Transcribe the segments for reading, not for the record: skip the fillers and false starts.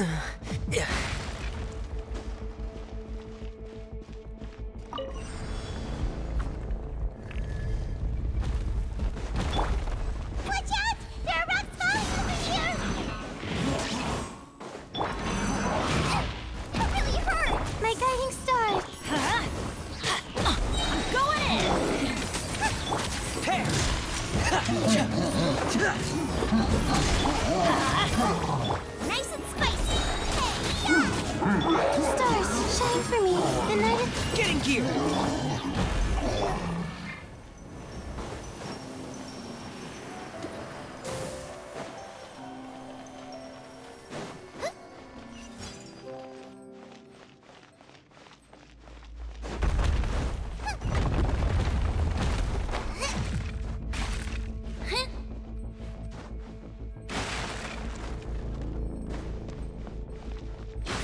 Watch out! There are rocks falling over here! That really hurt! My guiding star! I'm going in! Hey! Nice and spicy! Hey, stars, shine for me. The night is... Get in gear!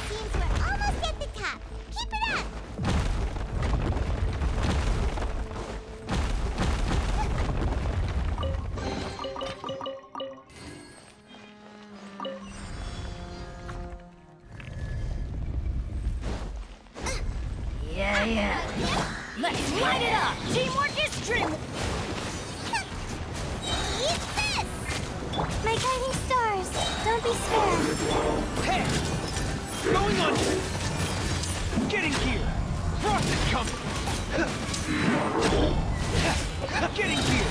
Seems we're almost at the top. Keep it up! Yeah. Let's light it up! Teamwork is dreamwork! Eat this! My guiding stars, don't be scared. Hey! Going under! Get in gear! Frost is coming! Get in gear!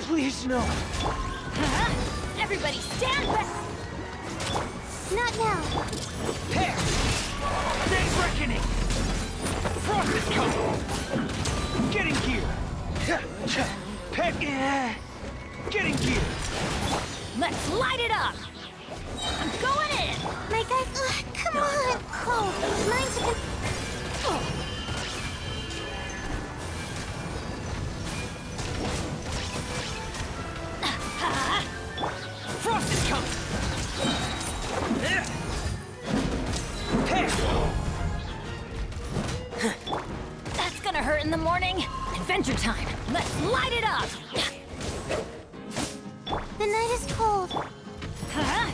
Please, no! Everybody stand back! Not now. Hey! Day's reckoning! Frost is coming! Get in gear! Pet! Get in gear! Let's light it up! I'm going in! My guide... come on! Oh, mine's a... Frost is coming! Hey! That's gonna hurt in the morning! Adventure time! Let's light it up! The night is cold. Huh?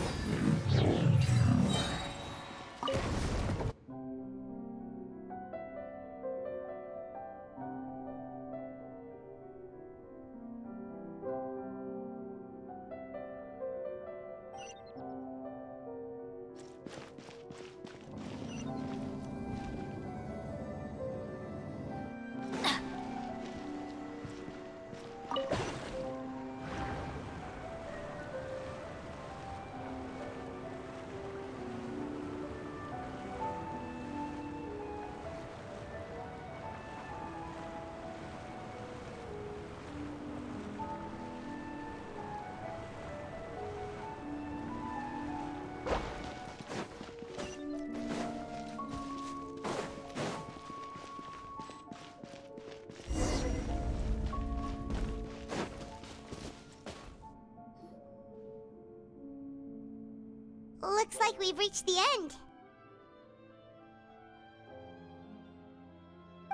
Looks like we've reached the end.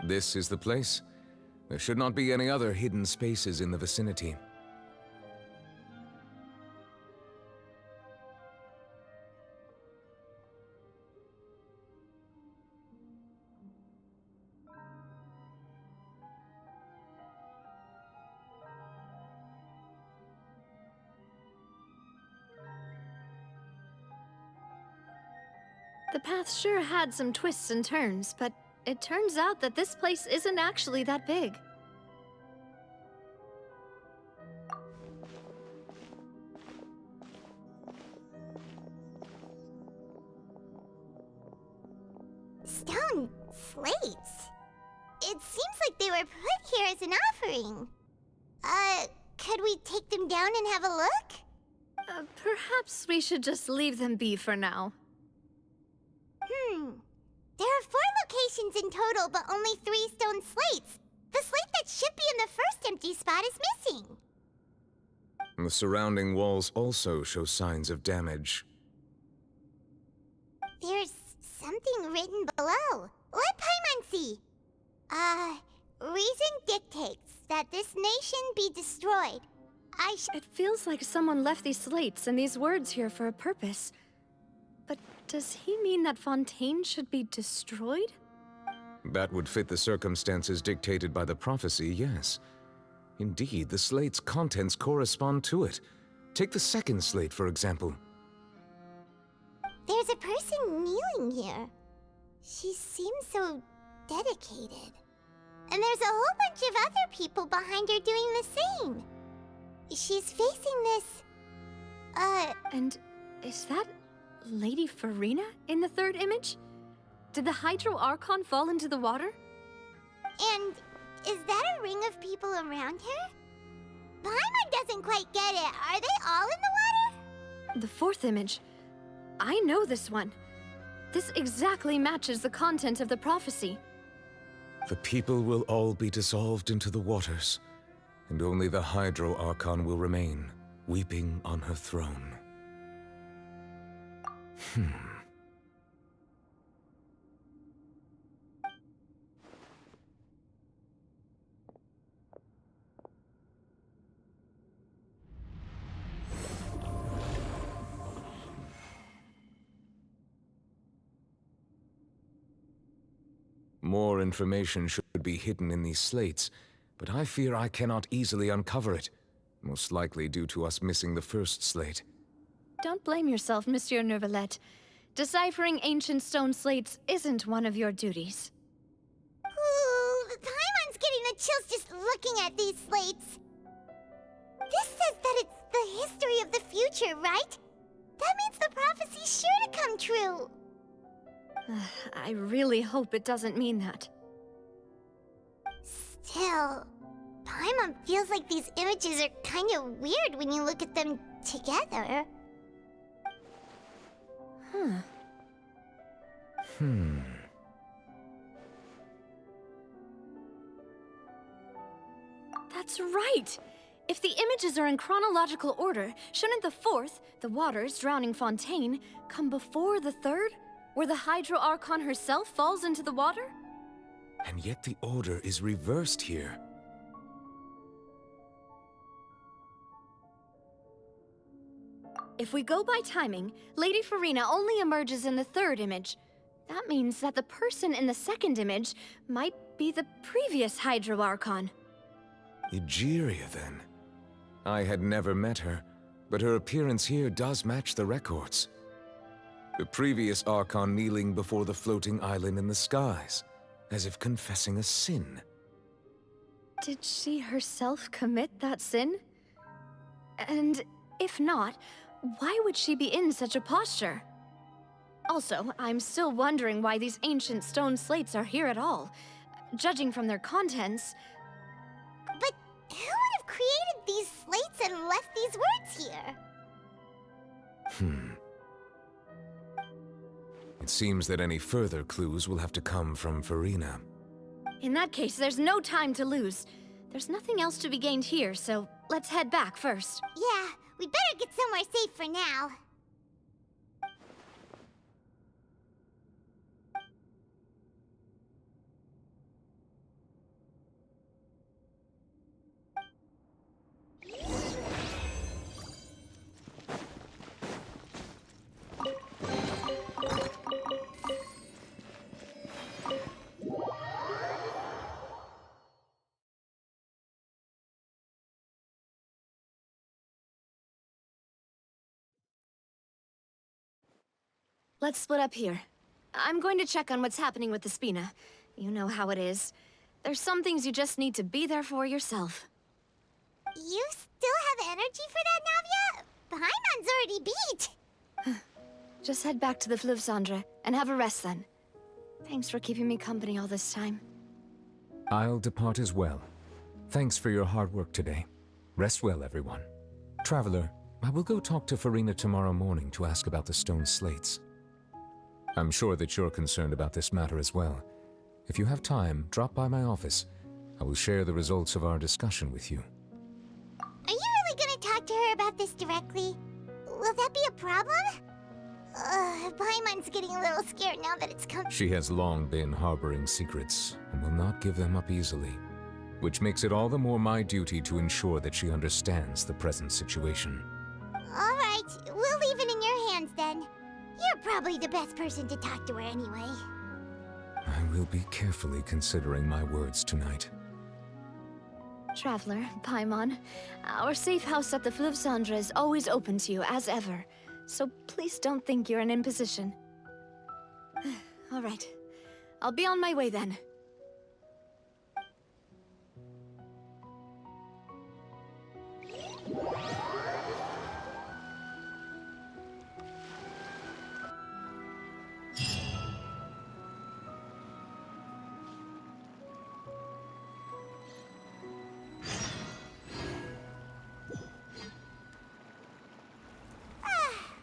This is the place. There should not be any other hidden spaces in the vicinity. The path sure had some twists and turns, but it turns out that this place isn't actually that big. Stone slates? It seems like they were put here as an offering. Could we take them down and have a look? Perhaps we should just leave them be for now. There are 4 locations in total, but only 3 stone slates. The slate that should be in the first empty spot is missing. The surrounding walls also show signs of damage. There's something written below. Let Paimon see. Reason dictates that this nation be destroyed. It feels like someone left these slates and these words here for a purpose. But does he mean that Fontaine should be destroyed? That would fit the circumstances dictated by the prophecy, yes. Indeed, the slate's contents correspond to it. Take the second slate, for example. There's a person kneeling here. She seems so dedicated. And there's a whole bunch of other people behind her doing the same. She's facing this... And is that Lady Farina in the third image? Did the Hydro Archon fall into the water? And is that a ring of people around her? Paimon doesn't quite get it. Are they all in the water? The fourth image. I know this one. This exactly matches the content of the prophecy. The people will all be dissolved into the waters, and only the Hydro Archon will remain, weeping on her throne. More information should be hidden in these slates, but I fear I cannot easily uncover it, most likely due to us missing the first slate. Don't blame yourself, Monsieur Neuvillette. Deciphering ancient stone slates isn't one of your duties. Ooh, Paimon's getting the chills just looking at these slates. This says that it's the history of the future, right? That means the prophecy's sure to come true. I really hope it doesn't mean that. Still, Paimon feels like these images are kind of weird when you look at them together. That's right! If the images are in chronological order, shouldn't the fourth, the waters drowning Fontaine, come before the third, where the Hydro Archon herself falls into the water? And yet the order is reversed here. If we go by timing, Lady Farina only emerges in the third image. That means that the person in the second image might be the previous Hydro Archon. Egeria, then. I had never met her, but her appearance here does match the records. The previous Archon kneeling before the floating island in the skies, as if confessing a sin. Did she herself commit that sin? And if not, why would she be in such a posture? Also, I'm still wondering why these ancient stone slates are here at all. Judging from their contents... But who would have created these slates and left these words here? It seems that any further clues will have to come from Farina. In that case, there's no time to lose. There's nothing else to be gained here, so let's head back first. Yeah, we better get somewhere safe for now. Let's split up here. I'm going to check on what's happening with the Spina. You know how it is. There's some things you just need to be there for yourself. You still have energy for that, Navia? Paimon's already beat. Just head back to the Fleuve Cendre and have a rest then. Thanks for keeping me company all this time. I'll depart as well. Thanks for your hard work today. Rest well, everyone. Traveler, I will go talk to Farina tomorrow morning to ask about the stone slates. I'm sure that you're concerned about this matter as well. If you have time, drop by my office. I will share the results of our discussion with you. Are you really gonna talk to her about this directly? Will that be a problem? Paimon's getting a little scared now that it's come. She has long been harboring secrets and will not give them up easily, which makes it all the more my duty to ensure that she understands the present situation. All right, we'll leave it in your hands then. You're probably the best person to talk to her anyway. I will be carefully considering my words tonight. Traveler, Paimon, our safe house at the Fleuve Cendre is always open to you, as ever. So please don't think you're an imposition. All right. I'll be on my way then.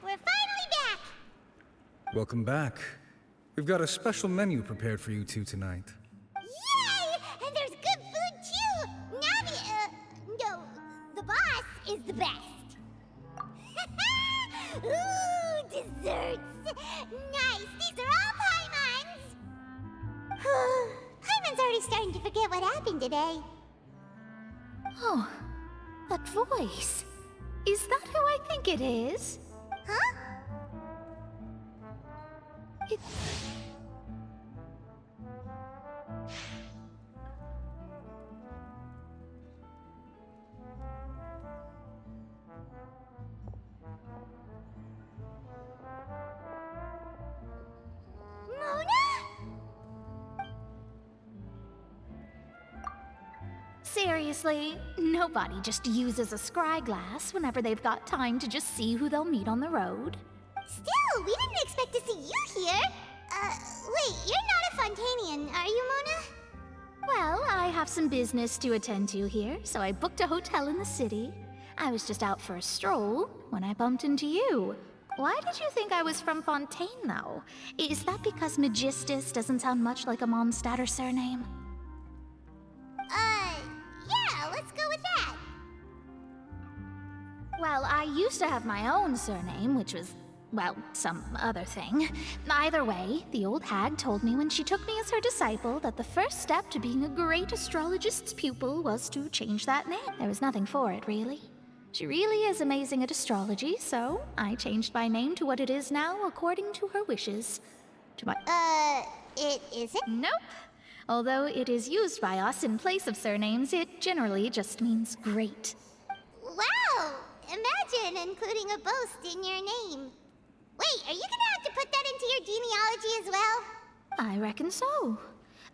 We're finally back! Welcome back. We've got a special menu prepared for you two tonight. Yay! And there's good food too! No, the boss is the best. Ooh, desserts! Nice! These are all Paimon's! Paimon's already starting to forget what happened today. Oh, that voice. Is that who I think it is? Huh? It... Mona? Seriously, nobody just uses a scry glass whenever they've got time to just see who they'll meet on the road. Still, we didn't expect to see you here. Wait, you're not a Fontanian, are you, Mona? Well, I have some business to attend to here, so I booked a hotel in the city. I was just out for a stroll when I bumped into you. Why did you think I was from Fontaine, though? Is that because Magistus doesn't sound much like a Mondstadt surname? Yeah, let's go with that. Well, I used to have my own surname, which was, well, some other thing. Either way, the old hag told me when she took me as her disciple that the first step to being a great astrologist's pupil was to change that name. There was nothing for it, really. She really is amazing at astrology, so I changed my name to what it is now according to her wishes. To my... It isn't? Nope. Although it is used by us in place of surnames, it generally just means great. Wow! Imagine including a boast in your name. Wait, are you gonna have to put that into your genealogy as well? I reckon so.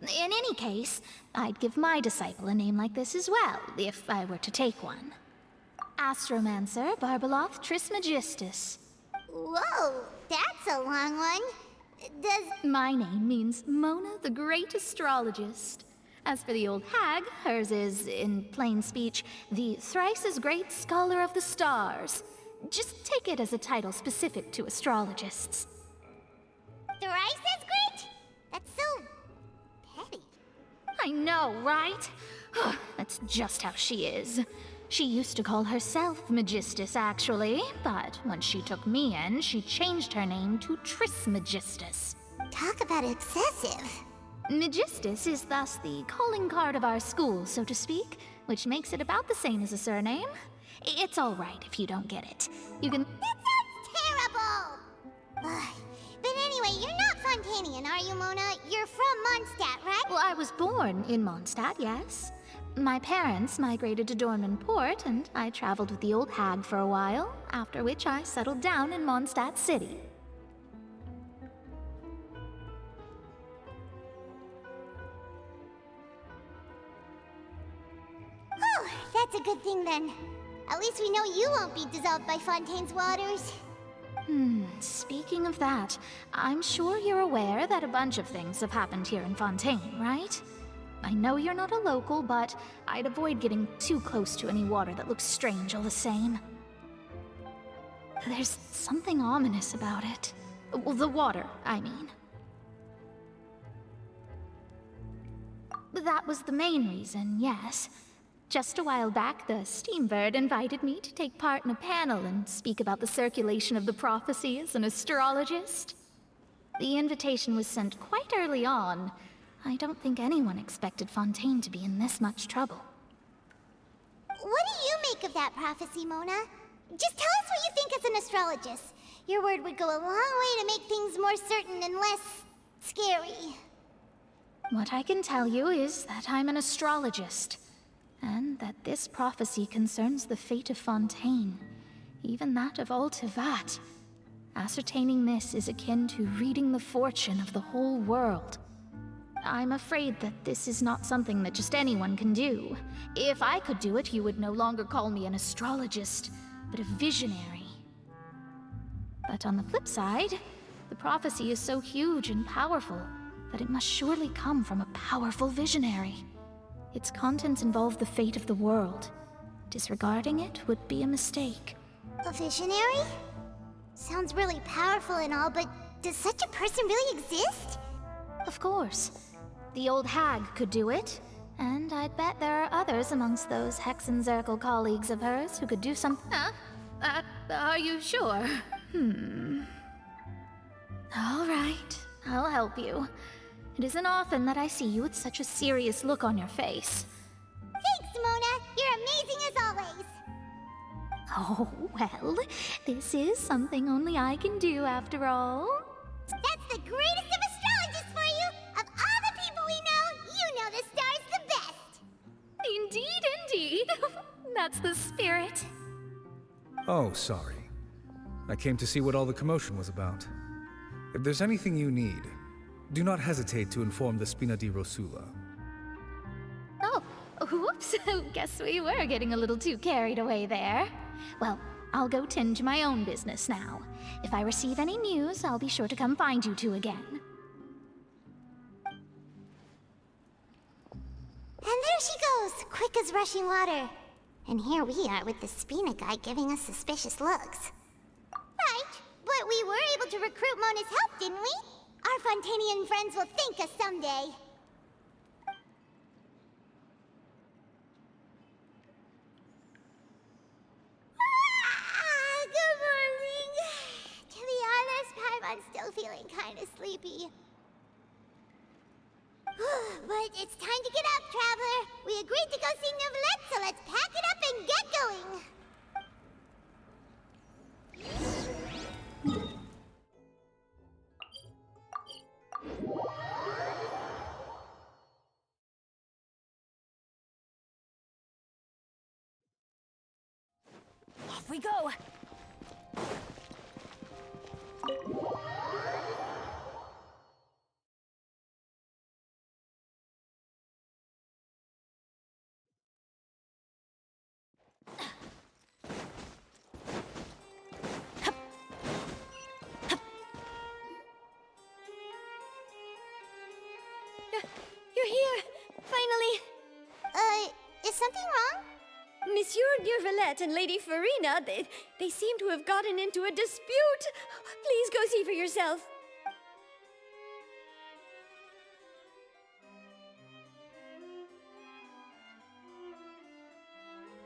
In any case, I'd give my disciple a name like this as well, if I were to take one. Astromancer Barbeloth Trismegistus. Whoa, that's a long one. Does... My name means Mona the Great Astrologist. As for the old hag, hers is, in plain speech, the thrice-as-great Scholar of the Stars. Just take it as a title specific to astrologists. thrice as great? That's so... petty. I know, right? That's just how she is. She used to call herself Magistus, actually, but when she took me in, she changed her name to Trismegistus. Talk about excessive. Magistus is thus the calling card of our school, so to speak, which makes it about the same as a surname. It's all right if you don't get it. You can... That sounds terrible! But anyway, you're not Fontanian, are you, Mona? You're from Mondstadt, right? Well, I was born in Mondstadt, yes. My parents migrated to Dorman Port, and I traveled with the old hag for a while, after which I settled down in Mondstadt City. Oh, that's a good thing then. At least we know you won't be dissolved by Fontaine's waters. Speaking of that, I'm sure you're aware that a bunch of things have happened here in Fontaine, right? I know you're not a local, but I'd avoid getting too close to any water that looks strange all the same. There's something ominous about it. Well, the water, I mean. That was the main reason, yes. Just a while back, the Steambird invited me to take part in a panel and speak about the circulation of the prophecy as an astrologist. The invitation was sent quite early on. I don't think anyone expected Fontaine to be in this much trouble. What do you make of that prophecy, Mona? Just tell us what you think as an astrologist. Your word would go a long way to make things more certain and less scary. What I can tell you is that I'm an astrologist, and that this prophecy concerns the fate of Fontaine, even that of Altivat. Ascertaining this is akin to reading the fortune of the whole world. I'm afraid that this is not something that just anyone can do. If I could do it, you would no longer call me an astrologist, but a visionary. But on the flip side, the prophecy is so huge and powerful that it must surely come from a powerful visionary. Its contents involve the fate of the world. Disregarding it would be a mistake. A visionary? Sounds really powerful and all, but does such a person really exist? Of course. The old hag could do it, and I'd bet there are others amongst those Hexenzirkel colleagues of hers who could do something. Are you sure? All right, I'll help you. It isn't often that I see you with such a serious look on your face. Thanks, Mona. You're amazing as always. Oh, well, this is something only I can do after all. That's the greatest of astrologists for you! Of all the people we know, you know the star's the best! Indeed, indeed. That's the spirit. Oh, sorry. I came to see what all the commotion was about. If there's anything you need, do not hesitate to inform the Spina di Rosula. Oh, whoops. Guess we were getting a little too carried away there. Well, I'll go tend to my own business now. If I receive any news, I'll be sure to come find you two again. And there she goes, quick as rushing water. And here we are with the Spina guy giving us suspicious looks. Right, but we were able to recruit Mona's help, didn't we? Our Fontanian friends will thank us someday. Good morning. To be honest, I'm still feeling kind of sleepy. But it's time to get up, Traveler. We agreed to go see Neuvillette, so let's pack it up and get going. Off we go! You're here! Finally! Is something wrong? Monsieur Neuvillette and Lady Farina, they seem to have gotten into a dispute. Please go see for yourself.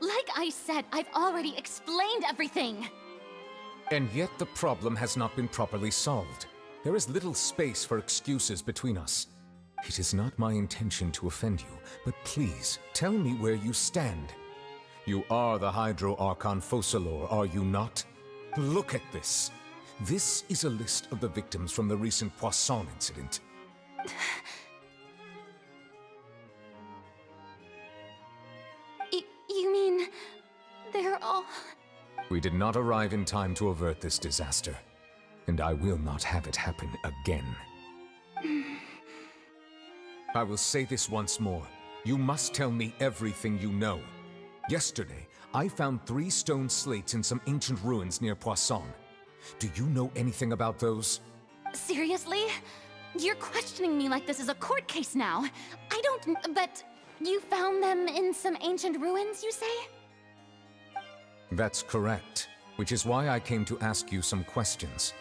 Like I said, I've already explained everything. And yet the problem has not been properly solved. There is little space for excuses between us. It is not my intention to offend you, but please, tell me where you stand. You are the Hydro Archon Focalor, are you not? Look at this. This is a list of the victims from the recent Poisson incident. You mean... they're all... We did not arrive in time to avert this disaster, and I will not have it happen again. I will say this once more. You must tell me everything you know. Yesterday, I found 3 stone slates in some ancient ruins near Poisson. Do you know anything about those? Seriously? You're questioning me like this is a court case now. I don't... but... you found them in some ancient ruins, you say? That's correct, which is why I came to ask you some questions.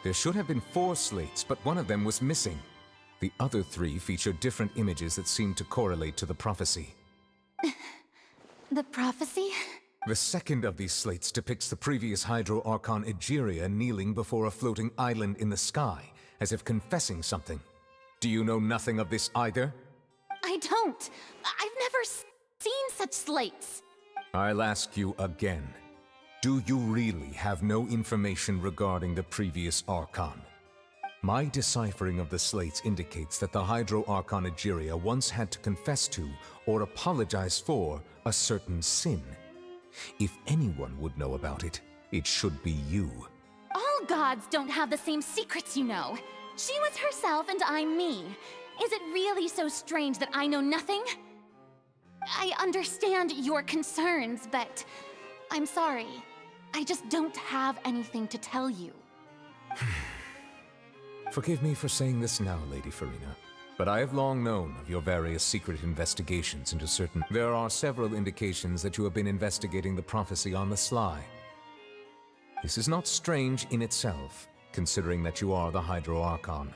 There should have been 4 slates, but one of them was missing. The other 3 feature different images that seem to correlate to the prophecy. The prophecy? The second of these slates depicts the previous Hydro Archon Egeria kneeling before a floating island in the sky, as if confessing something. Do you know nothing of this either? I don't. I've never seen such slates. I'll ask you again. Do you really have no information regarding the previous Archon? My deciphering of the slates indicates that the Hydro Archon Egeria once had to confess to, or apologize for, a certain sin. If anyone would know about it, it should be you. All gods don't have the same secrets, you know. She was herself and I'm me. Is it really so strange that I know nothing? I understand your concerns, but I'm sorry. I just don't have anything to tell you. Forgive me for saying this now, Lady Farina, but I have long known of your various secret investigations into certain... There are several indications that you have been investigating the prophecy on the sly. This is not strange in itself, considering that you are the Hydro Archon.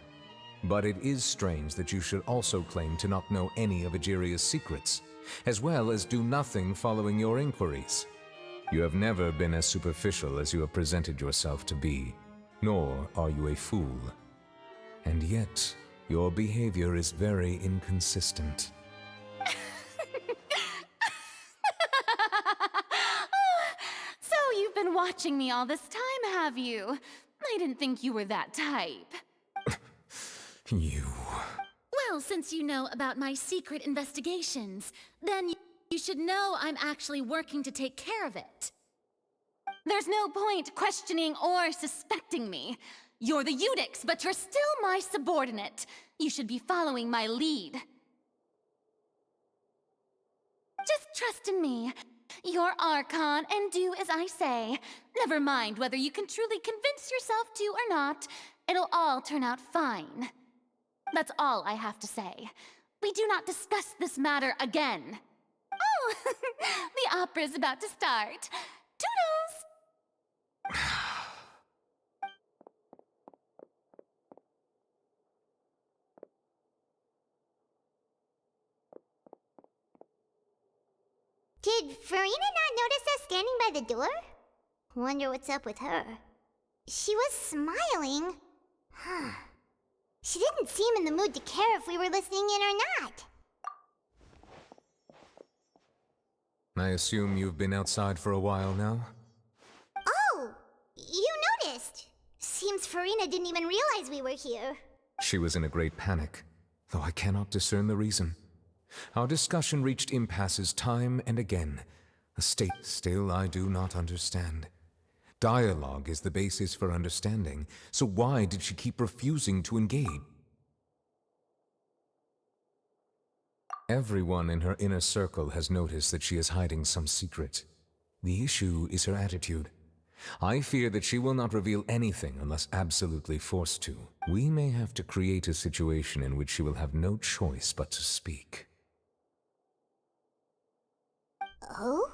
But it is strange that you should also claim to not know any of Egeria's secrets, as well as do nothing following your inquiries. You have never been as superficial as you have presented yourself to be, nor are you a fool. And yet, your behavior is very inconsistent. So you've been watching me all this time, have you? I didn't think you were that type. You... Well, since you know about my secret investigations, then you should know I'm actually working to take care of it. There's no point questioning or suspecting me. You're the Eudix, but you're still my subordinate. You should be following my lead. Just trust in me. You're Archon, and do as I say. Never mind whether you can truly convince yourself to or not. It'll all turn out fine. That's all I have to say. We do not discuss this matter again. Oh, the opera's about to start. Toodles! Did Farina not notice us standing by the door? Wonder what's up with her. She was smiling. Huh. She didn't seem in the mood to care if we were listening in or not. I assume you've been outside for a while now? Oh! You noticed! Seems Farina didn't even realize we were here. She was in a great panic, though I cannot discern the reason. Our discussion reached impasses time and again, a state still I do not understand. Dialogue is the basis for understanding, so why did she keep refusing to engage? Everyone in her inner circle has noticed that she is hiding some secret. The issue is her attitude. I fear that she will not reveal anything unless absolutely forced to. We may have to create a situation in which she will have no choice but to speak. Oh?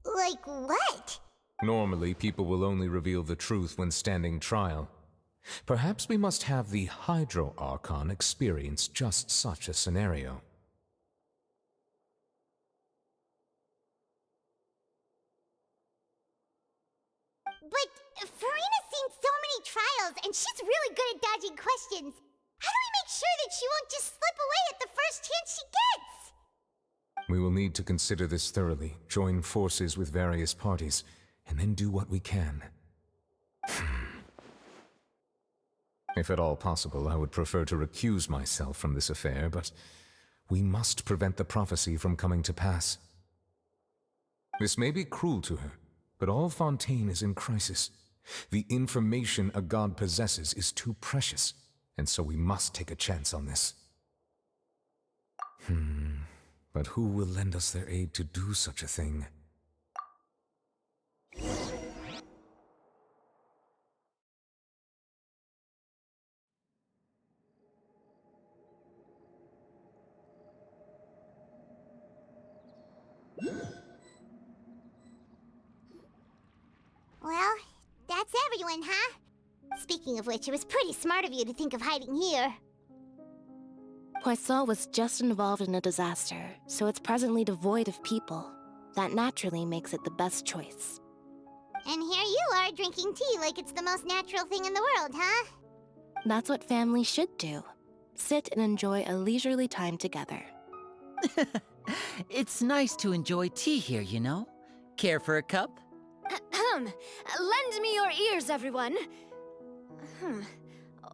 Like what? Normally, people will only reveal the truth when standing trial. Perhaps we must have the Hydro Archon experience just such a scenario. But Farina's seen so many trials, and she's really good at dodging questions. How do we make sure that she won't just slip away at the first chance she gets? We will need to consider this thoroughly, join forces with various parties, and then do what we can. If at all possible, I would prefer to recuse myself from this affair, but we must prevent the prophecy from coming to pass. This may be cruel to her, but all Fontaine is in crisis. The information a god possesses is too precious, and so we must take a chance on this. But who will lend us their aid to do such a thing? Well, that's everyone, huh? Speaking of which, it was pretty smart of you to think of hiding here. Poisson was just involved in a disaster, so it's presently devoid of people. That naturally makes it the best choice. And here you are drinking tea like it's the most natural thing in the world, huh? That's what family should do. Sit and enjoy a leisurely time together. It's nice to enjoy tea here, you know? Care for a cup? Lend me your ears, everyone.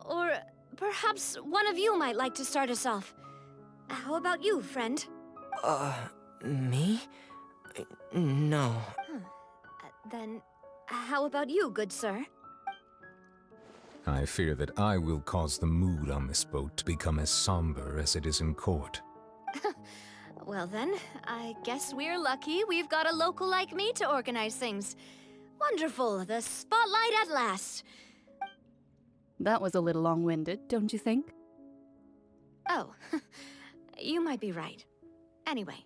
Or perhaps one of you might like to start us off. How about you, friend? Me? No. Then, how about you, good sir? I fear that I will cause the mood on this boat to become as somber as it is in court. Well then, I guess we're lucky we've got a local like me to organize things. Wonderful, the spotlight at last. That was a little long-winded, don't you think? Oh, you might be right. Anyway,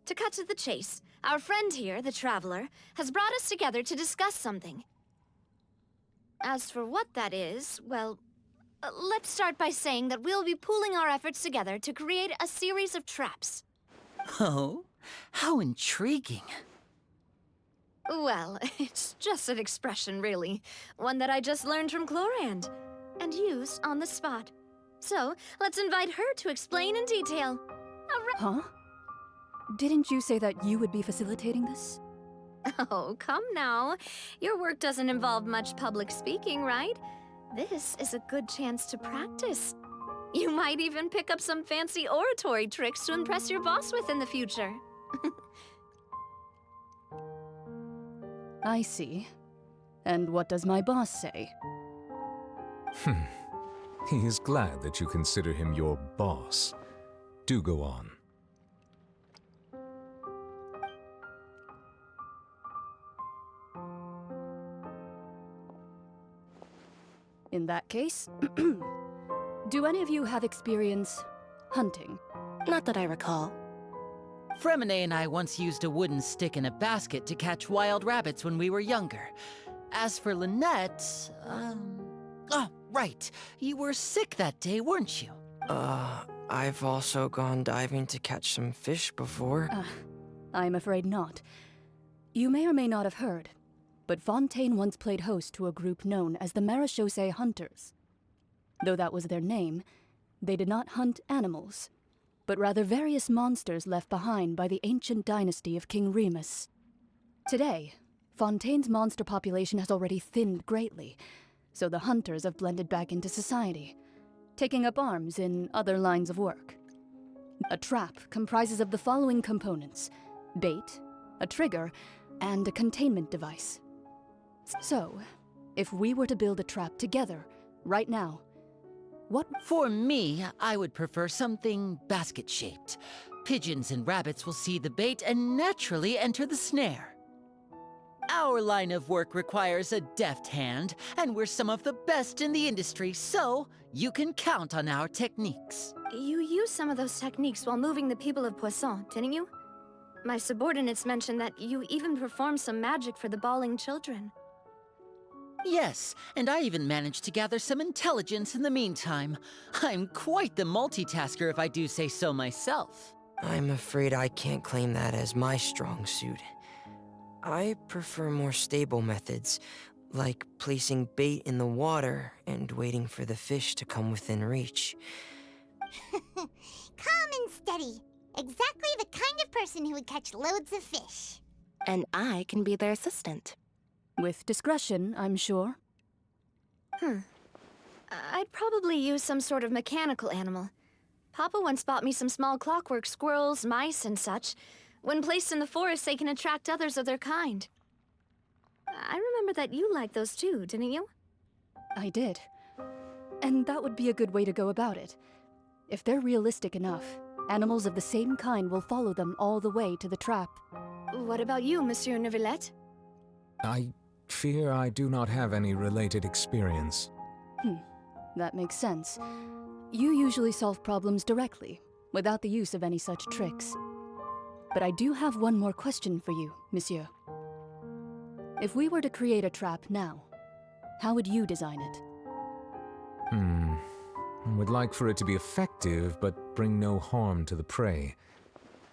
to cut to the chase, our friend here, the Traveler, has brought us together to discuss something. As for what that is, well, let's start by saying that we'll be pooling our efforts together to create a series of traps. Oh, how intriguing. Well, it's just an expression, really. One that I just learned from Chlorand, and used on the spot. So, let's invite her to explain in detail. Huh? Didn't you say that you would be facilitating this? Oh, come now. Your work doesn't involve much public speaking, right? This is a good chance to practice. You might even pick up some fancy oratory tricks to impress your boss with in the future. I see. And what does my boss say? He is glad that you consider him your boss. Do go on. In that case, do any of you have experience hunting? Not that I recall. Fremine and I once used a wooden stick in a basket to catch wild rabbits when we were younger. As for Lynette, oh, right. You were sick that day, weren't you? I've also gone diving to catch some fish before. I'm afraid not. You may or may not have heard, but Fontaine once played host to a group known as the Marechaussee Hunters. Though that was their name, they did not hunt animals, but rather various monsters left behind by the ancient dynasty of King Remus. Today, Fontaine's monster population has already thinned greatly, so the hunters have blended back into society, taking up arms in other lines of work. A trap comprises of the following components: bait, a trigger, and a containment device. So, if we were to build a trap together, right now, what— For me, I would prefer something basket-shaped. Pigeons and rabbits will see the bait and naturally enter the snare. Our line of work requires a deft hand, and we're some of the best in the industry, so you can count on our techniques. You used some of those techniques while moving the people of Poisson, didn't you? My subordinates mentioned that you even performed some magic for the bawling children. Yes, and I even managed to gather some intelligence in the meantime. I'm quite the multitasker if I do say so myself. I'm afraid I can't claim that as my strong suit. I prefer more stable methods, like placing bait in the water and waiting for the fish to come within reach. Calm and steady. Exactly the kind of person who would catch loads of fish. And I can be their assistant. with discretion, I'm sure. I'd probably use some sort of mechanical animal. Papa once bought me some small clockwork squirrels, mice, and such. When placed in the forest, they can attract others of their kind. I remember that you liked those too, didn't you? I did. And that would be a good way to go about it. If they're realistic enough, animals of the same kind will follow them all the way to the trap. What about you, Monsieur Neuvillette? I fear I do not have any related experience. That makes sense. You usually solve problems directly, without the use of any such tricks. But I do have one more question for you, Monsieur. If we were to create a trap now, how would you design it? I would like for it to be effective, but bring no harm to the prey.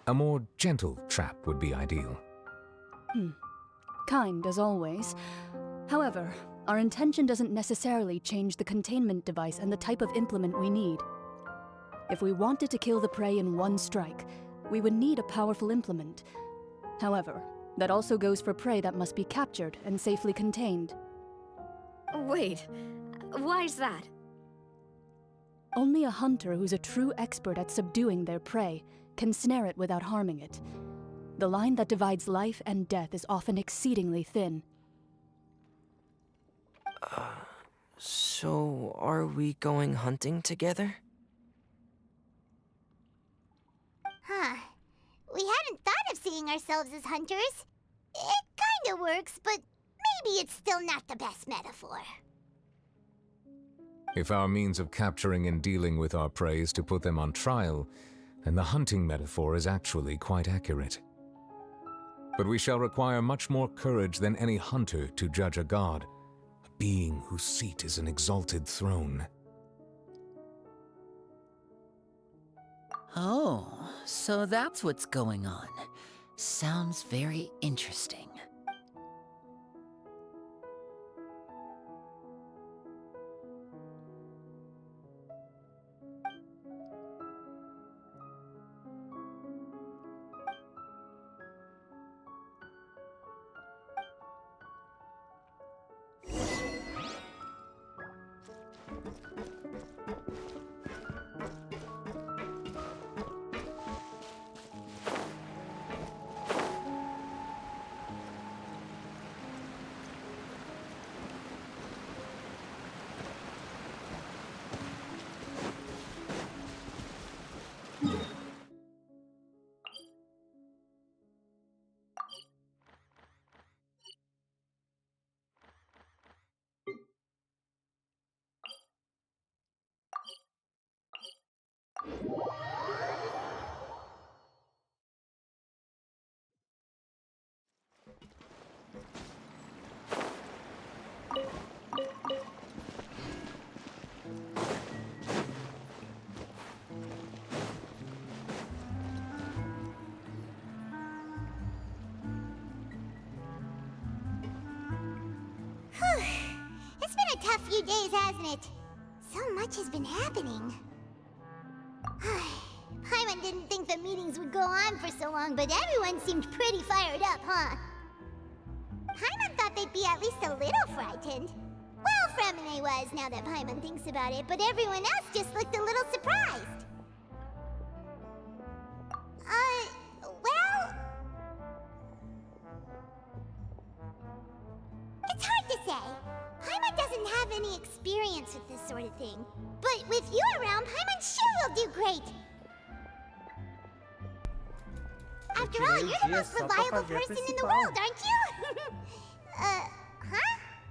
A more gentle trap would be ideal. Kind, as always. However, our intention doesn't necessarily change the containment device and the type of implement we need. If we wanted to kill the prey in one strike, we would need a powerful implement. However, That also goes for prey that must be captured and safely contained. Wait, why's that? Only a hunter who's a true expert at subduing their prey can snare it without harming it. The line that divides life and death is often exceedingly thin. So are we going hunting together? Huh. We hadn't thought of seeing ourselves as hunters. It kinda works, but maybe it's still not the best metaphor. If our means of capturing and dealing with our prey is to put them on trial, then the hunting metaphor is actually quite accurate. But we shall require much more courage than any hunter to judge a god, a being whose seat is an exalted throne. Oh, so that's what's going on. Sounds very interesting. It's been a tough few days, hasn't it? So much has been happening. Paimon didn't think the meetings would go on for so long, but everyone seemed pretty fired up, huh? Paimon thought they'd be at least a little frightened. Well, Fremine was, now that Paimon thinks about it, but everyone else just looked a little surprised. Well... It's hard to say. Paimon doesn't have any experience with this sort of thing. But with you around, Paimon sure will do great. After all, you're the most reliable person in the world, aren't you? Huh?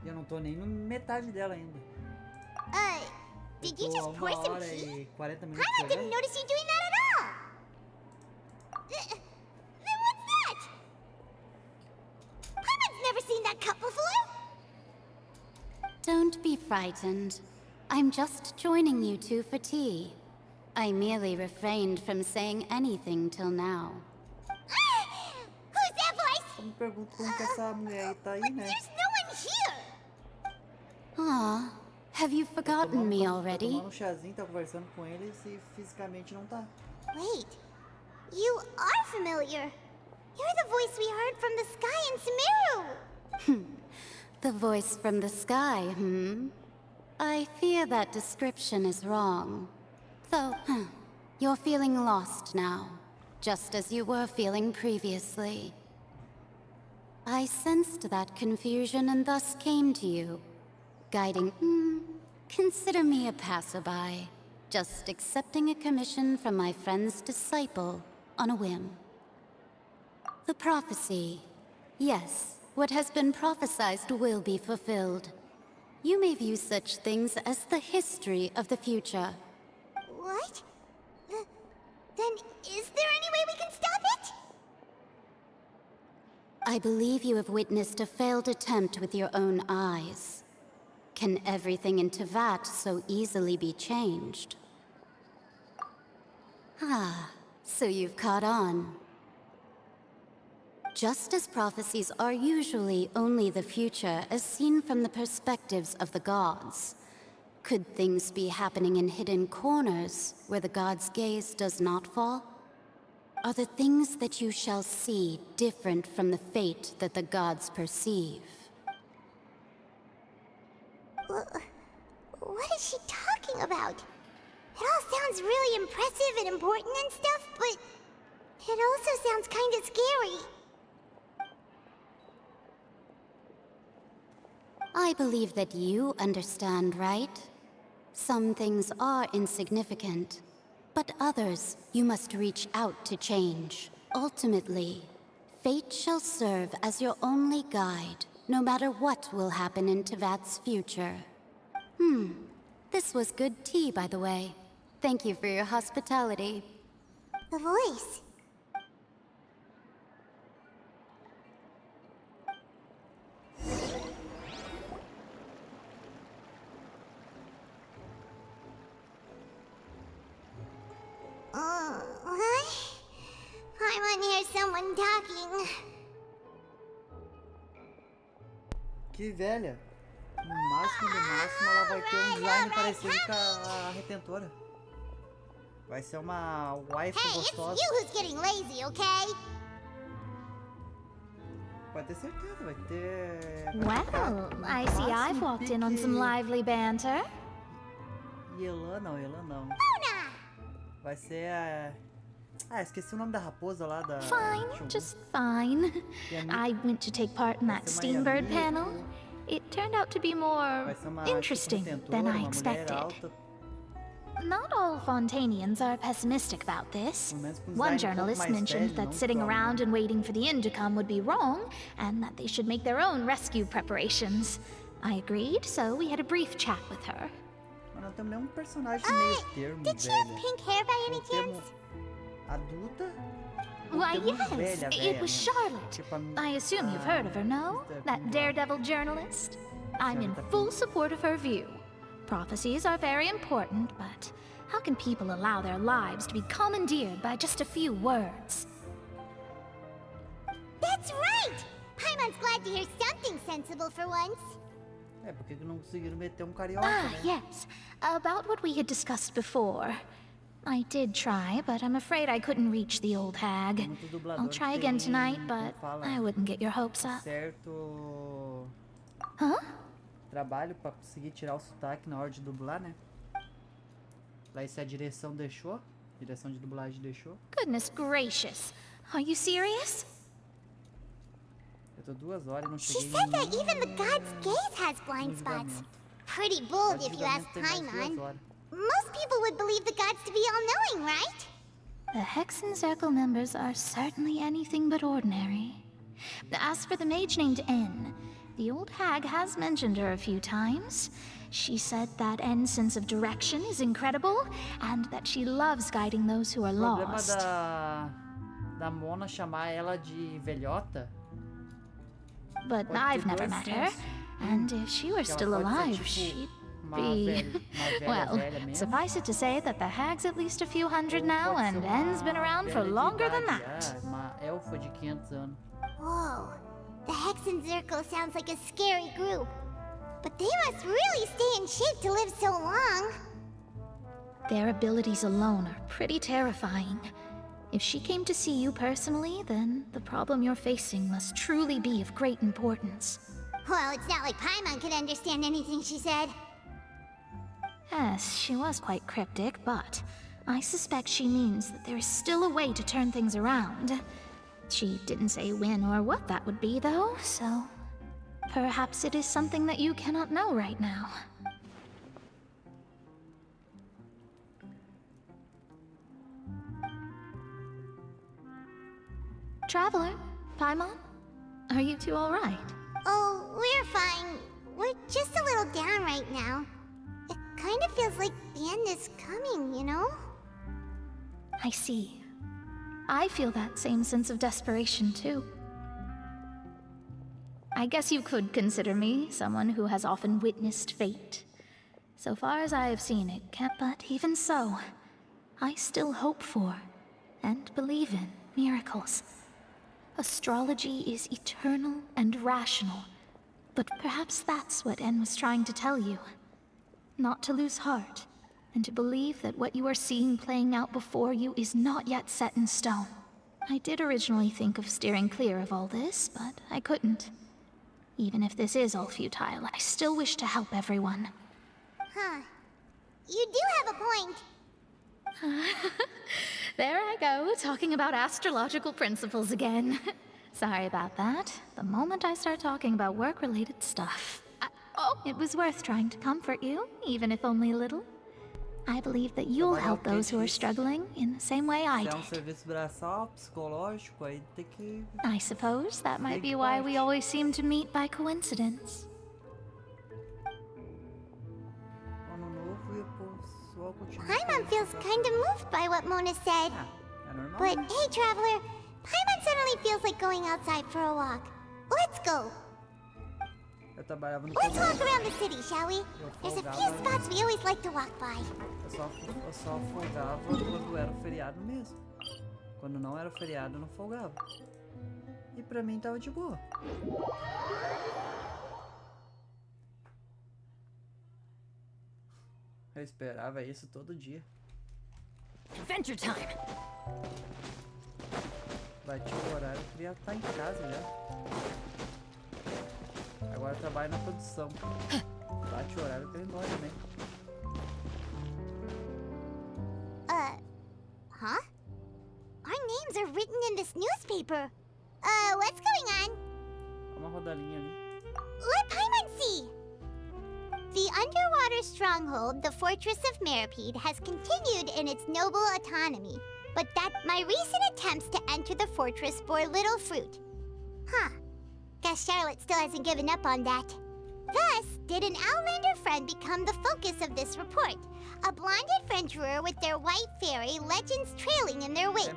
Eu não tô nem na metade dela ainda. Did you just pour some tea? 40 minutos Paimon didn't notice you doing that at all. Then what's that? Paimon's never seen that cup before. Don't be frightened. I'm just joining you two for tea. I merely refrained from saying anything till now. Who's that voice? Me pergunto como que essa mulher aí tá aí, But né? there's no one here. Aw, have you forgotten me Tá already? tomando chazinho, tá conversando com eles e fisicamente não tá. Wait, you are familiar. You're the voice we heard from the sky in Sumeru. The voice from the sky, I fear that description is wrong. Though, you're feeling lost now, just as you were feeling previously. I sensed that confusion and thus came to you, guiding, consider me a passerby, just accepting a commission from my friend's disciple on a whim. The prophecy, yes, what has been prophesized will be fulfilled. You may view such things as the history of the future. What? Then is there any way we can stop it? I believe you have witnessed a failed attempt with your own eyes. Can everything in Tevat so easily be changed? Ah, so you've caught on. Just as prophecies are usually only the future as seen from the perspectives of the gods, could things be happening in hidden corners where the gods' gaze does not fall? Are the things that you shall see different from the fate that the gods perceive? What is she talking about? It all sounds really impressive and important and stuff, but it also sounds kind of scary. I believe that you understand, right? Some things are insignificant, but others you must reach out to change. Ultimately, fate shall serve as your only guide, no matter what will happen in Tevat's future. This was good tea, by the way. Thank you for your hospitality. The voice. What? Paimon hears someone talking. Que velha. No máximo, ela vai ter um design parecido com a Retentora. Vai ser uma waifu gostosa. It's you who's getting lazy, okay? Pode ter certeza, vai ter... Well, I see I've walked in on some lively banter. Yelan não. Luna! Vai ser a... esqueci o nome da raposa lá da... Fine, just fine. I went to take part in that Steambird panel. It turned out to be more interesting than I expected. Not all Fontanians are pessimistic about this. One journalist mentioned that sitting around and waiting for the end to come would be wrong, and that they should make their own rescue preparations. I agreed, so we had a brief chat with her. Mano, também é personagem meio termo, Did she have pink hair by any chance? Adulta? Why, yes, it was Charlotte. I assume you've heard of her, no? That daredevil journalist? I'm in full support of her view. Prophecies are very important, but how can people allow their lives to be commandeered by just a few words? That's right! Paimon's glad to hear something sensible for once. Por que não conseguiram meter carioca, né? Yes. About what we had discussed before. I did try, but I'm afraid I couldn't reach the old hag. I'll try again tonight, but I wouldn't get your hopes up. Certo... Huh? Trabalho pra conseguir tirar o sotaque na hora de dublar, né? Lá se a direção deixou. Direção de dublagem deixou. Goodness gracious. Are you serious? Eu tô 2 horas e não She cheguei said that even the god's gaze has blind spots. Pretty bold if you ask Paimon. Most people would believe the gods to be all-knowing, right? The Hexen Circle members are certainly anything but ordinary. As for the mage named N, the old hag has mentioned her a few times. She said that N's sense of direction is incredible, and that she loves guiding those who are lost. O problema da Mona chamar ela de velhota. But I've never met her, and if she were still alive, she'd be... Well, suffice it to say that the hag's at least a few hundred now, and N's been around for longer than that. Uma elfa de 500 anos. Whoa. The Hexen Circle sounds like a scary group. But they must really stay in shape to live so long. Their abilities alone are pretty terrifying. If she came to see you personally, then the problem you're facing must truly be of great importance. Well, it's not like Paimon could understand anything she said. Yes, she was quite cryptic, but I suspect she means that there is still a way to turn things around. She didn't say when or what that would be, though, so perhaps it is something that you cannot know right now. Traveler, Paimon, are you two all right? Oh, we're fine. We're just a little down right now. It kind of feels like the end is coming, you know? I see. I feel that same sense of desperation, too. I guess you could consider me someone who has often witnessed fate. So far as I have seen it, but even so, I still hope for, and believe in, miracles. Astrology is eternal and rational, but perhaps that's what N was trying to tell you. Not to lose heart, and to believe that what you are seeing playing out before you is not yet set in stone. I did originally think of steering clear of all this, but I couldn't. Even if this is all futile, I still wish to help everyone. Huh. You do have a point. There I go, talking about astrological principles again. Sorry about that. The moment I start talking about work-related stuff. It was worth trying to comfort you, even if only a little. I believe that you'll help those who are struggling in the same way I Se é did. serviço braçal, psicológico, aí tem que... I suppose that might be why we always seem to meet by coincidence. Ano novo e o pessoal continua... Paimon feels kind of moved by what Mona said. É normal. But hey, Traveler, Paimon suddenly feels like going outside for a walk. Let's go. Eu trabalhava no Let's walk comércio. around the city, shall we? There's a few spots we always like to walk by. Eu só folgava quando era o feriado mesmo. Quando não era o feriado, eu não folgava. E pra mim tava de boa. Eu esperava isso todo dia. Adventure time! Bati o horário, eu queria estar em casa já. Agora eu trabalho na produção. Bate o horário, eu quero ir embora também. Huh? Our names are written in this newspaper. What's going on? Dá uma rodalinha ali. Let Paimon see! The underwater stronghold, the Fortress of Meripede, has continued in its noble autonomy, but that my recent attempts to enter the fortress bore little fruit. Huh. Guess Charlotte still hasn't given up on that. Thus, did an Outlander friend become the focus of this report? A blonde adventurer with their white fairy legends trailing in their wake.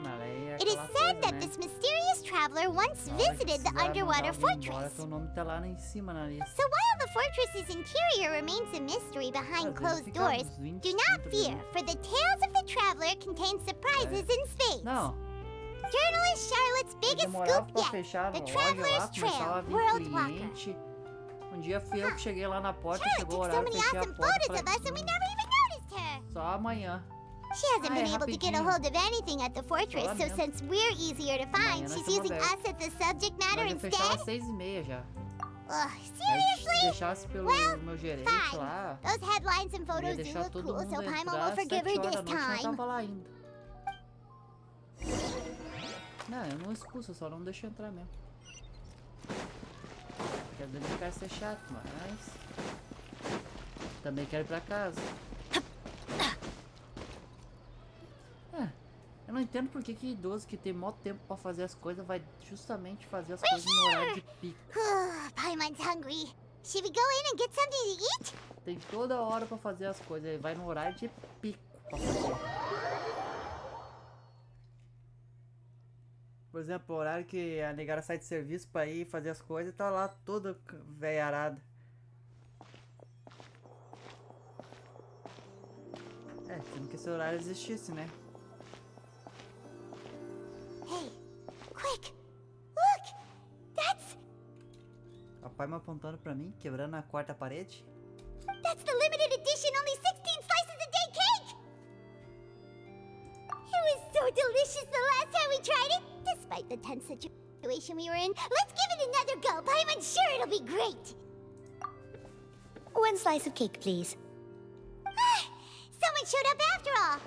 It is said that this mysterious traveler once visited the underwater fortress. Teu nome tá lá em cima na lista. So while the fortress's interior remains a mystery behind closed doors, do not fear, for the tales of the traveler contain surprises in spades. Não. Journalist Charlotte's biggest Demorava scoop pra yet, fechar the no loja lá, Traveler's começava a Trail, vir World Walker. cliente. Um dia fui eu que cheguei lá na porta, Charlotte chegou o took so horário, many fechei a awesome porta e photos of falei, us and we never even noticed her. só amanhã. She hasn't been able to get a rapidinho. hold of anything at the fortress, so lamento. since we're easier to find, Amanhã nós she's estamos using abertos. us as the subject matter Mas eu fechava às instead? 6h30 já. Ugh, Aí se seriously? deixasse pelo Well, meu gerente fine. lá, Those headlines and eu ia photos do deixar look todo cool, mundo so Paimon entrar will às forgive 7 her horas this da noite, não time. tava lá ainda. Não, eu não expulso, eu só não deixo entrar mesmo. Quero dele ficar ser chato, mas... também quero ir pra casa. Eu não entendo por que idoso que tem mó tempo pra fazer as coisas vai justamente fazer as coisas no horário de pico. Paimon's hungry. Should we go in and get something to eat? Tem toda hora pra fazer as coisas, ele vai no horário de pico pra fazer. Por exemplo, o horário que a negara sai de serviço pra ir fazer as coisas, tá lá toda velharada. Sendo que esse horário existisse, né? Hey, quick! Look! That's... Papai me apontando pra mim, quebrando a quarta parede. That's the limited edition, only 16 slices a day cake! It was so delicious the last time we tried it, despite the tense situation we were in. Let's give it another go. Paimon's sure it'll be great. One slice of cake, please. Someone showed up after all.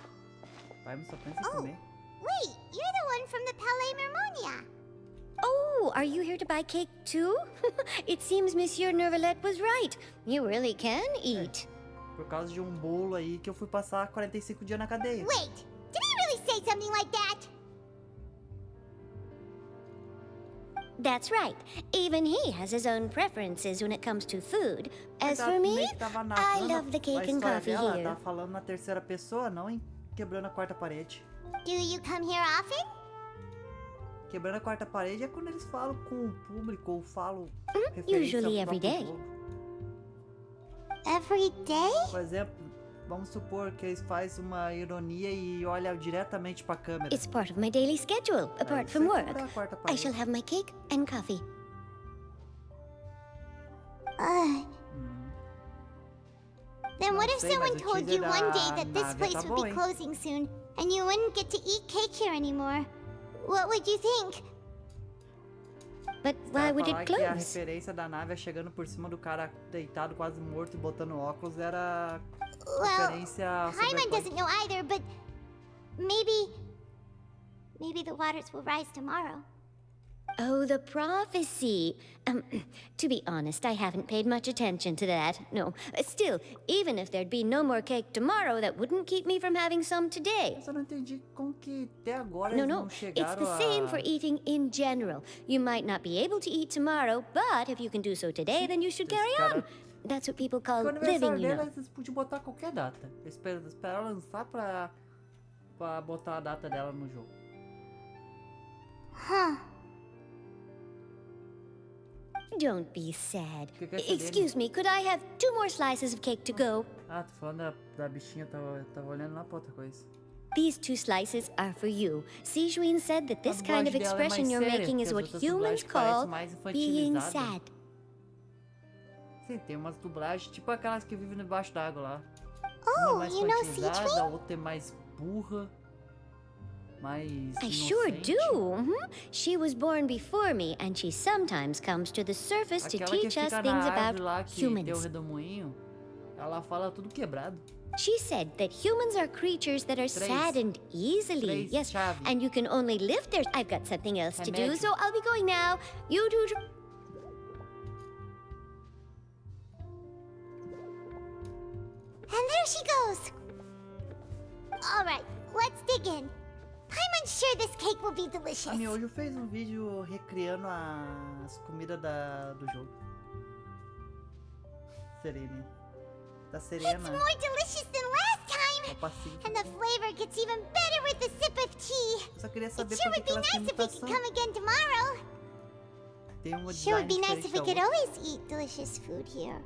Pai me só pensa em comer. Wait, you're the one from the Palais Mermonia. Oh, are you here to buy cake too? It seems Monsieur Neuvillette was right. You really can eat. Por causa de bolo aí que eu fui passar 45 dias na cadeia. Wait, did he really say something like that? That's right. Even he has his own preferences when it comes to food. As for me, I love the cake and coffee dela, here. Ela tá falando na terceira pessoa, não em quebrando a quarta parede. Do you come here often? Quebrando a quarta parede é quando eles falam com o público ou falam referente ao Usually every próprio day. jogo. Every day? Por exemplo, vamos supor que eles fazem uma ironia e olham diretamente pra câmera. It's part of my daily schedule, apart from work. A quarta I parede. shall have my cake and coffee. Then what Não if sei, someone mas o told teaser you one da day that this nave place tá would bom, be hein? closing soon, and you wouldn't get to eat cake here anymore? What would you think? But why would it Falar que a close? referência da nave é chegando por cima do cara deitado, quase morto, e botando óculos era Well, referência ao Paimon Cyberpunk. doesn't know either, but maybe the waters will rise tomorrow. Oh, the prophecy. To be honest, I haven't paid much attention to that. No. Still, even if there'd be no more cake tomorrow, that wouldn't keep me from having some today. Eu só não entendi como que até agora No, eles no. não It's chegaram the same for eating in general. You might not be able to eat tomorrow, but if you can do so today, then you should carry on. That's what people call Porque o aniversário living, you dela, know. eles podiam botar qualquer data. Esperar lançar pra botar a data dela no jogo. Huh. Don't be sad. Que é essa Excuse me, could I have 2 more slices of cake to go? Ah, tô falando da bichinha, tava olhando lá pra outra coisa. These 2 slices are for you. Sijuin said that this A kind of dublagem dela é expression mais you're séria, making is porque what as outras humans dublagens call parecem mais being infantilizadas. sad. Sim, tem umas dublagens, tipo aquelas que vivem debaixo d'água lá. Oh, Uma mais you know infantilizada, Sijuin? a outra é mais burra, mais I sure inocente. do. She was born before me, and she sometimes comes to the surface to Aquela que teach us fica things na about árvore lá, que tem o humans. redemoinho, ela fala tudo quebrado. She said that humans are creatures that are saddened easily. Yes, chave. and you can only live there. I've got something else to do, Remédio. so I'll be going now. You do. And there she goes. All right, let's dig in. Paimon's sure this cake will be delicious. A Miojo fez um vídeo recriando as comidas do jogo. Serena. Da Serena. It's more delicious than last time. O Pacífico. And the flavor gets even better with a sip of tea. Eu só queria It saber sure por que would be elas têm nice if we could mutação. come again tomorrow. Tem uma Sure would be design nice if we diferente could da outra. always eat delicious food here.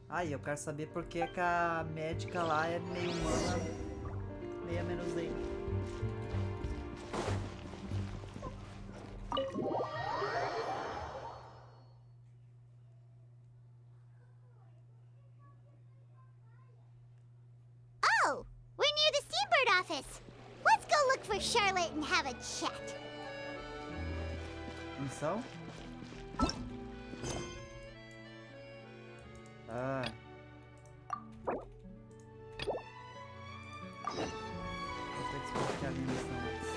Aí, eu quero saber por que que a médica lá é meio humana, meio menos aí. Oh, we're near the Steambird office. Let's go look for Charlotte and have a chat. Missão? Ah. Vou ter que explicar a minha missão antes.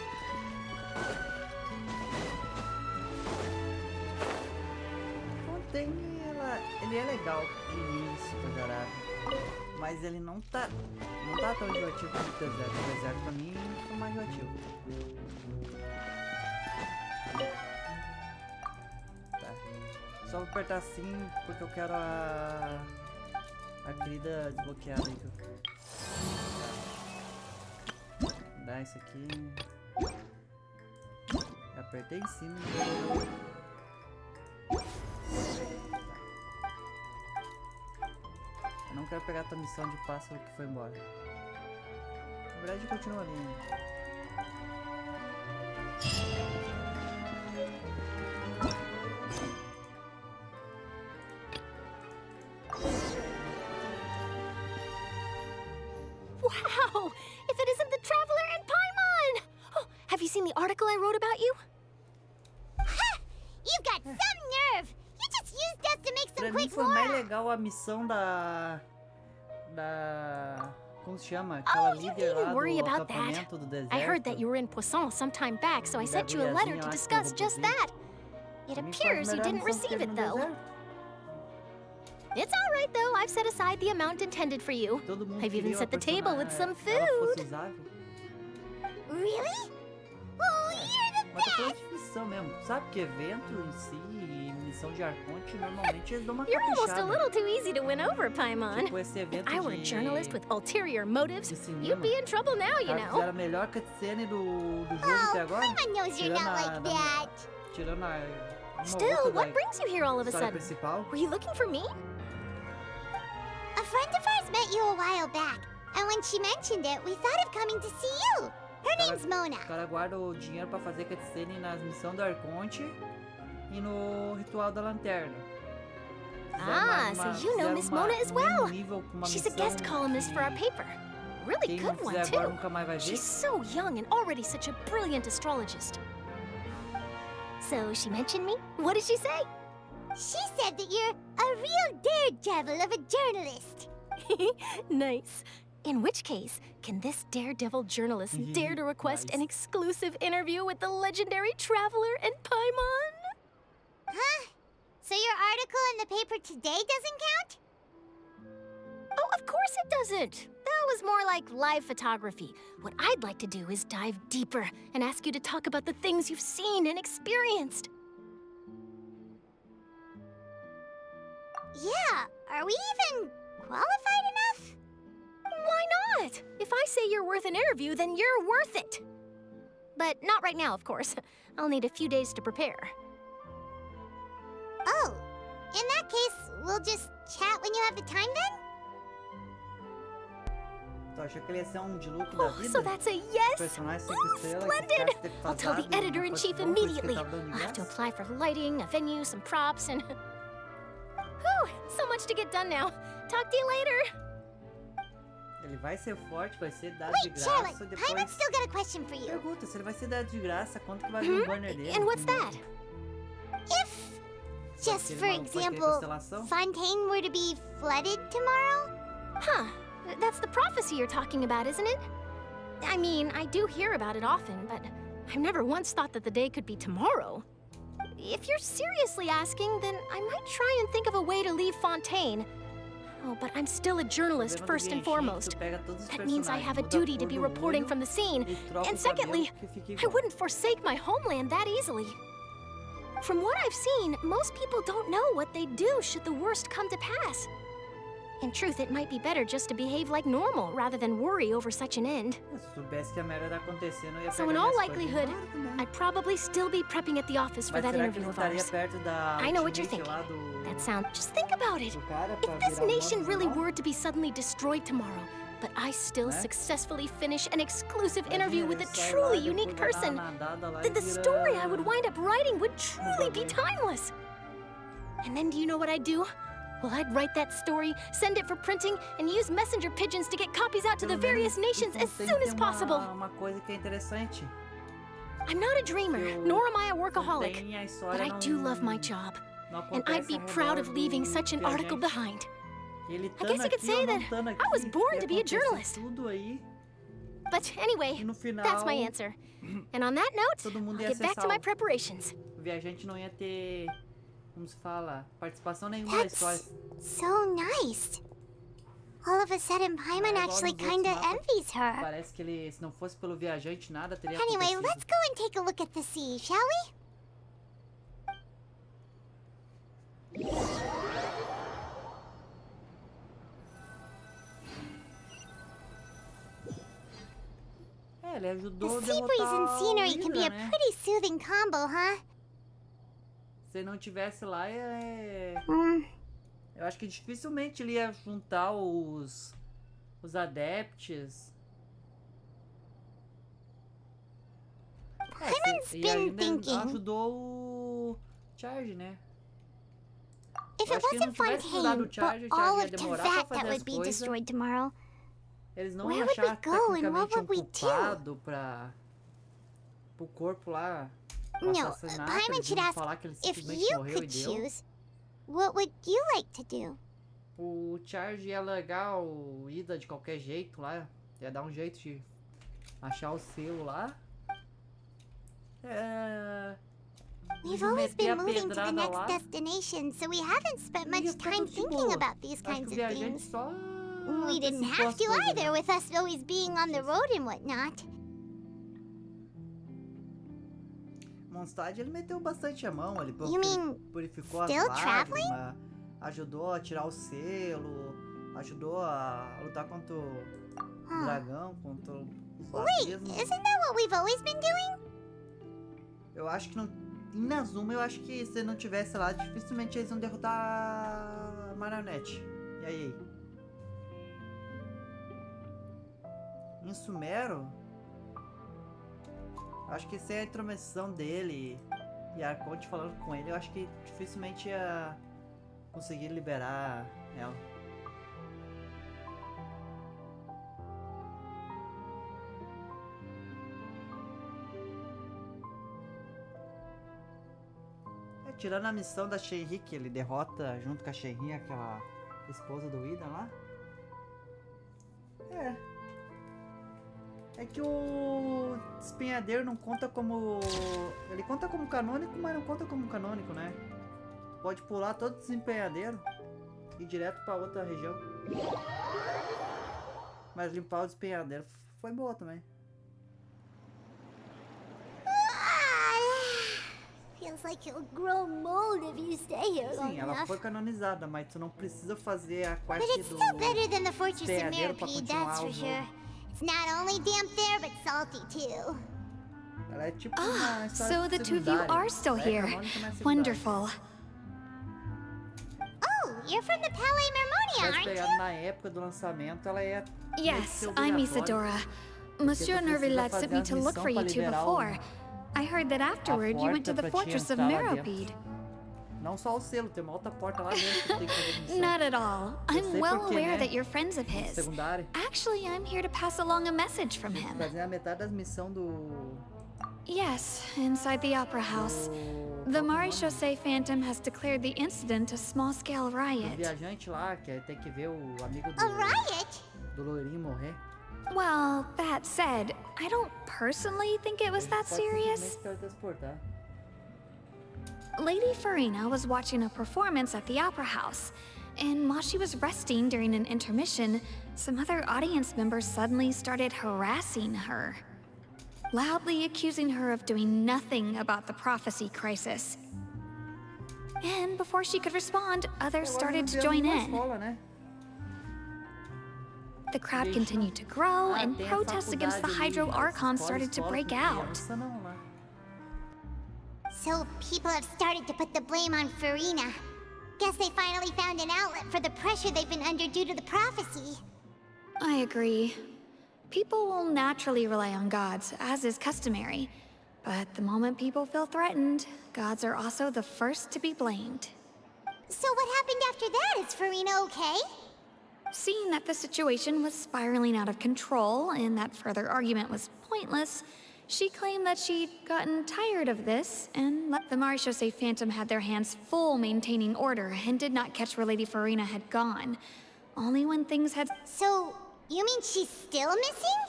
Fontaine, ele é legal de início pra jogar, mas ele não tá tão enjoativo quanto o deserto. O deserto pra mim foi mais enjoativo. Tá. Só vou apertar assim porque eu quero a querida desbloqueada aí que eu quero. Dá isso aqui. Apertei em cima e eu não quero pegar a tua missão de pássaro que foi embora. Na verdade continua ali, né? Wow! If it isn't the Traveler and Paimon! Oh, have you seen the article I wrote about you? Ha! You've got some nerve. You just used us to make some Pra mim quick foi mais war. legal a missão da como se chama? Aquela Oh, you líder needn't lá worry do about that. acampamento do deserto. I heard that you were in Poisson some time back, so I sent you a letter to discuss just that. It Pra mim foi a appears you melhor didn't missão que receive teve it, no though. deserto. It's all right, though. I've set aside the amount intended for you. Todo mundo I've even queria set the uma table with some personagem- ela fosse food. usável. Really? Oh, you're the Mas tô falando best. de missão mesmo. Sabe que evento em si e missão de arconte, normalmente eles dão uma You're almost a caprichada. little too easy to win over, Paimon. Tipo esse If evento I were a de- journalist with ulterior motives, de cinema. you'd be in trouble now, you Cara, know. fizeram a melhor cutscene do jogo Oh, até agora. Paimon knows you're Tirando not a- like da- that. Tirando uma Still, outra what da brings you here all of a história sudden? principal. Were you looking for me? A friend of ours met you a while back, and when she mentioned it, we thought of coming to see you. Her name's Mona. O cara guarda o dinheiro pra fazer cutscene nas missões do Arconte e no Ritual da Lanterna. Ah, so you know Miss Mona as well. Nível com uma She's a missão guest columnist for our paper. really Quem não good one, fizer agora too. nunca mais vai ver. She's so young and already such a brilliant astrologist. So she mentioned me? What did she say? She said that you're a real daredevil of a journalist. Nice. In which case, can this daredevil journalist dare to request an exclusive interview with the legendary traveler and Paimon? Huh? So your article in the paper today doesn't count? Oh, of course it doesn't. That was more like live photography. What I'd like to do is dive deeper and ask you to talk about the things you've seen and experienced. Yeah, are we even qualified enough? Why not? If I say you're worth an interview, then you're worth it. But not right now, of course. I'll need a few days to prepare. Oh, in that case, we'll just chat when you have the time then? Tu achou que ele ia ser de look da vida? So that's a yes? Personagem 5 estrelas, Splendid! que ficasse I'll tell the defasado e não editor-in-chief fosse bom, por isso que immediately. ele tava dando de I'll have to graça. apply for lighting, a venue, some props, and... Whew, so much to get done now. Talk to you later. Ele vai ser forte, vai ser dado de Wait, graça, Charlotte, depois... Paimon's still got a question for you. Pergunta, se ele vai ser dado de graça, quanto que vai vir o banner dele? And what's that? If, just Aquele for maluco vai querer example, constelação? Fontaine were to be flooded tomorrow? Huh. That's the prophecy you're talking about, isn't it? I mean, I do hear about it often, but I've never once thought that the day could be tomorrow. If you're seriously asking, then I might try and think of a way to leave Fontaine. Oh, but I'm still a journalist first and foremost. That means I have a duty to be reporting from the scene. And secondly, I wouldn't forsake my homeland that easily. From what I've seen, most people don't know what they'd do should the worst come to pass. In truth, it might be better just to behave like normal rather than worry over such an end. Se soubesse que a merda tá acontecendo, eu ia So pegar in all minhas likelihood, coisas e ir embora também. I'd probably still be prepping at the office for Mas that será que interview ele of estaria ours. perto da I know what you're ultimate thinking. lá do... That sound. Just think about it. do cara If pra this virar nation modo really lá? were to be suddenly destroyed tomorrow, but I still Né? successfully finish an exclusive Imagina, interview ele with a sai lá, truly depois unique vai dar person, uma nadada lá e then the vira story I would wind up writing would truly be bagulho. timeless. And then do you know what I'd do? Well, I'd write that story, send it for printing, and use messenger pigeons to get copies out to the Pelo various menos nations as Fontaine soon tem as possible. Uma coisa que é interessante. I'm not a dreamer, Eu- nor am I a workaholic, Fontaine, a but história I do não- love my job, não and I'd acontece be ao proud of redor leaving do such an article viajante. behind. Ele I tando guess you could aqui say ou não that tando I was aqui, born e to be a acontece journalist. tudo aí, But anyway, e no final, that's my answer. And on that note, todo I'll mundo ia get ser back to my salvo. preparations. O viajante não ia ter, como se fala, participação nenhuma na história. That's so nice. All of a sudden, Paimon Igual actually nos outros kinda mapas, envies her. Parece que ele, se não fosse pelo viajante, nada teria Anyway, acontecido. let's go and take a look at the sea, shall we? É, ele ajudou The a sea breeze derrotar and scenery o can be Hydra, a né? pretty soothing combo, huh? Se ele não tivesse lá, Hmm. eu acho que dificilmente ele ia juntar os adeptos. Paimon's E been ainda thinking. ajudou o Charge, né? If Eu it acho que ele não wasn't tivesse ajudado Fontaine, o Charge, but o Charge all ia of demorar pra Tevat fazer that as would be coisas. destroyed tomorrow, Eles não where iam would we achar go and what tecnicamente would we do? culpado pro corpo lá. O No, assassinato, Paimon eles should iam ask falar que ele if simplesmente you morreu e could deu. choose, what would you like to do? O Charge ia largar o Ida de qualquer jeito lá. Ia dar um jeito de achar o selo lá. We've always meter been a moving to the pedrada next lá. destination, so we haven't spent Ia much ficar time tudo de thinking boa. about these Acho kinds que o of viajante things. só We didn't antecipou have as to coisas, either, né? with us always being on the road and whatnot. Mondstadt, ele meteu bastante a mão, ele You mean purificou as still lágrimas, ajudou a tirar o selo, ajudou a lutar contra o Huh. dragão, contra os Wait, abismos. isn't that what we've always been doing? Eu acho que não. Em Nazuma, eu acho que se não tivesse lá, dificilmente eles iam derrotar a Marionete. E aí? Em Sumero, eu acho que sem a intromissão dele e a Arconte falando com ele, eu acho que dificilmente ia conseguir liberar ela. Tirando a missão da Shenri, que ele derrota junto com a Shenri, aquela esposa do Ida lá. É que o despenhadeiro não conta como... Ele conta como canônico, mas não conta como canônico, né? Pode pular todo desempenhadeiro e ir direto pra outra região. Mas limpar o despenhadeiro foi boa também. Feels like you'll grow mold if you stay here long Sim, ela enough. foi canonizada, mas tu não precisa fazer a But quest it's do still better than the Fortress of despenhadeiro pra Mirapede, continuar that's o for jogo. sure. It's not only damp there, but salty too. Ela é tipo uma história So the two of you secundária. are still Ela é here. canônica, mas é secundária. Wonderful. Oh, you're from the Palais Mermonia, Mas aren't pegado you? na época do lançamento, ela é Yes, meio que I'm obrigatória. Isadora. Monsieur tu precisa Nervilette fazer sent me as to look missão for you pra two liberar before. I heard that afterward you went to porta the pra te fortress of entrar lá dentro. Mirapede. Não só o selo, tem uma outra porta lá dentro que tem que fazer missão. Not at all. Eu I'm sei well porque, aware né? that you're friends of his. Secundária. Actually, I'm here to pass along a message from him. Fazer a metade das missões do... Yes, inside the Opera House. The Maréchaussée Phantom has declared the incident a small-scale do riot. viajante lá, que tem que ver o amigo A riot? do loirinho morrer. Well, that said, I don't personally think it was that Pode serious. simplesmente teletransportar. Lady Farina was watching a performance at the Opera House, and while she was resting during an intermission, some other audience members suddenly started harassing her, loudly accusing her of doing nothing about the prophecy crisis. And before she could respond, others started to join in. Escola, né? The crowd continued to grow, and protests against the Hydro Archon started to break out. So people have started to put the blame on Farina. Guess they finally found an outlet for the pressure they've been under due to the prophecy. I agree. People will naturally rely on gods, as is customary. But the moment people feel threatened, gods are also the first to be blamed. So what happened after that? Is Farina okay? Seeing that the situation was spiraling out of control and that further argument was pointless, she claimed that she'd gotten tired of this and let the Maréchaussée Phantom have their hands full maintaining order and did not catch where Lady Farina had gone. Only when things had... So, you mean she's still missing?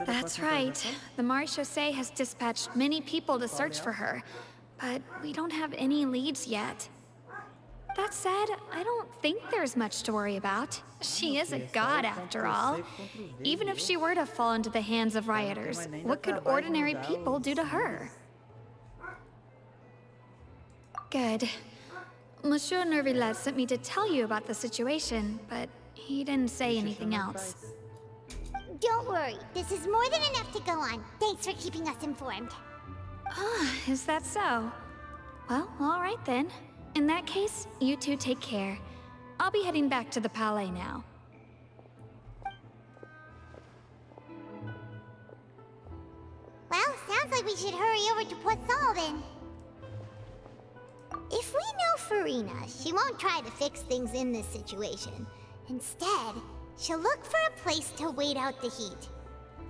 That's right. The Maréchaussée has dispatched many people to search for her, but we don't have any leads yet. That said, I don't think there's much to worry about. She is a god after all. Even if she were to fall into the hands of rioters, what could ordinary people do to her? Good. Monsieur Nervilette sent me to tell you about the situation, but he didn't say anything else. Don't worry, this is more than enough to go on. Thanks for keeping us informed. Ah, is that so? Well, all right then. In that case, you two take care. I'll be heading back to the Palais now. Well, sounds like we should hurry over to Poisson then. If we know Farina, she won't try to fix things in this situation. Instead, she'll look for a place to wait out the heat.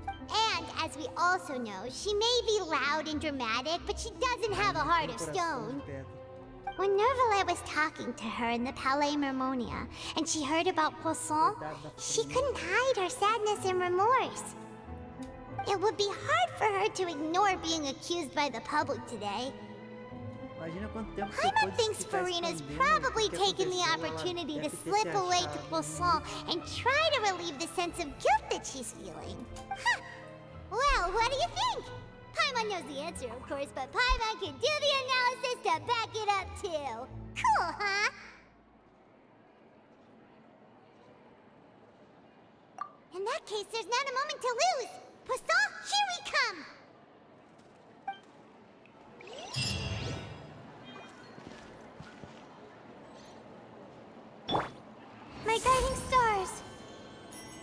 And, as we also know, she may be loud and dramatic, but she doesn't have a heart of stone. When Nervilette was talking to her in the Palais Mermonia, and she heard about Poisson, she couldn't hide her sadness and remorse. It would be hard for her to ignore being accused by the public today. Paimon thinks Farina's probably taken the opportunity to slip away to Poisson and try to relieve the sense of guilt that she's feeling. Huh. Well, what do you think? Paimon knows the answer, of course, but Paimon can do the analysis to back it up, too. Cool, huh? In that case, there's not a moment to lose. Poisson, here we come!